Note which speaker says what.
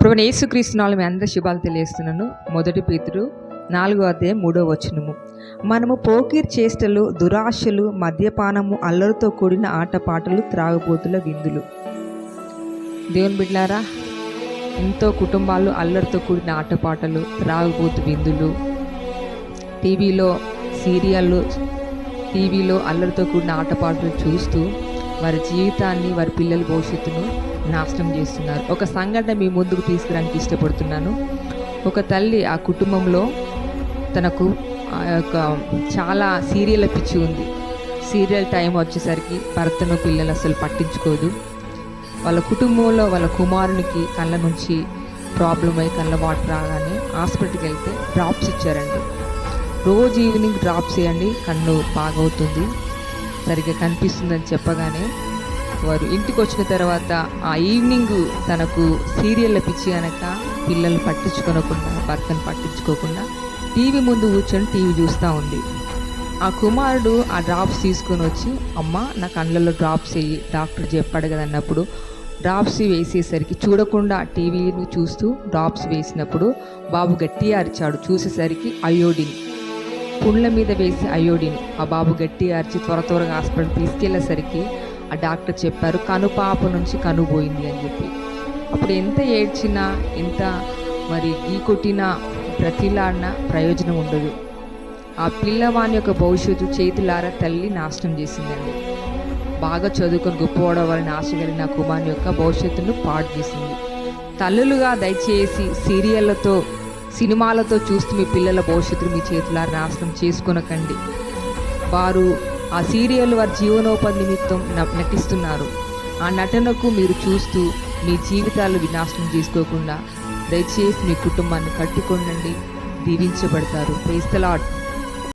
Speaker 1: ప్రభువైన యేసుక్రీస్తు నామములో మీ అందరి శుభాలు తెలియజేస్తున్నాను. 1 పేతురు 4:3 మనము పోకిరి చేష్టలు, దురాశలు, మద్యపానము, అల్లరితో కూడిన ఆటపాటలు, త్రాగుబోతుల విందులు. దేవుని బిడ్డలారా, ఎంతో కుటుంబాలు అల్లరితో కూడిన ఆటపాటలు, త్రాగుబోతు విందులు, టీవీలో సీరియళ్ళు, టీవీలో అల్లరితో కూడిన ఆటపాటలు చూస్తూ వారి జీవితాన్ని, వారి పిల్లల భవిష్యత్తును నాశనం చేస్తున్నారు. ఒక సంఘటన మీ ముందుకు తీసుకురానికి ఇష్టపడుతున్నాను. ఒక తల్లి ఆ కుటుంబంలో తనకు చాలా సీరియల్ పిచ్చి ఉంది. సీరియల్ టైం వచ్చేసరికి భర్తను పిల్లలు అసలు పట్టించుకోదు. వాళ్ళ కుటుంబంలో వాళ్ళ కుమారునికి కళ్ళ నుంచి ప్రాబ్లం అయ్యి కళ్ళ వాటర్ రాగానే హాస్పిటల్కి వెళ్తే డ్రాప్స్ ఇచ్చారండి. రోజు ఈవినింగ్ డ్రాప్స్ వేయండి, కన్ను బాగవుతుంది, సరిగ్గా కనిపిస్తుందని చెప్పగానే వారు ఇంటికి వచ్చిన తర్వాత ఆ ఈవినింగ్ తనకు సీరియల్ పిచ్చి కనుక పిల్లలు పట్టించుకోకుండా, భర్తను పట్టించుకోకుండా టీవీ ముందు కూర్చొని టీవీ చూస్తూ ఉంది. ఆ కుమారుడు ఆ డ్రాప్స్ తీసుకొని వచ్చి, అమ్మ నా కళ్ళల్లో డ్రాప్స్ వేయి, డాక్టర్ చెప్పాడు కదా అన్నప్పుడు డ్రాప్స్ వేసేసరికి చూడకుండా టీవీని చూస్తూ డ్రాప్స్ వేసినప్పుడు బాబు గట్టిగా అరిచాడు. చూసేసరికి అయోడిన్, పుండ్ల మీద వేసి అయోడిన్. ఆ బాబు గట్టిగా అరిచి త్వరగా హాస్పిటల్ తీసుకెళ్లేసరికి ఆ డాక్టర్ చెప్పారు కనుపాప నుంచి కను పోయింది అని చెప్పి. అప్పుడు ఎంత ఏడ్చినా, ఎంత మరి గీ కొట్టినా, బ్రతిలాడినా ప్రయోజనం ఉండదు. ఆ పిల్లవాని యొక్క భవిష్యత్తు చేతులారా తల్లి నాశనం చేసిందండి. బాగా చదువుకొని గొప్పవాడ వారిని ఆశ కలిగిన కుమారుని యొక్క భవిష్యత్తును పాడు చేసింది. తల్లులుగా దయచేసి సీరియళ్లతో, సినిమాలతో చూస్తూ మీ పిల్లల భవిష్యత్తును మీ చేతులారా నాశనం చేసుకొనకండి. వారు ఆ సీరియల్ వారి జీవనోపాధి నిమిత్తం నటిస్తున్నారు. ఆ నటనకు మీరు చూస్తూ మీ జీవితాలు వినాశనం చేసుకోకుండా దయచేసి మీ కుటుంబాన్ని కట్టుకోండి, దీవించబడతారు. Praise the lord.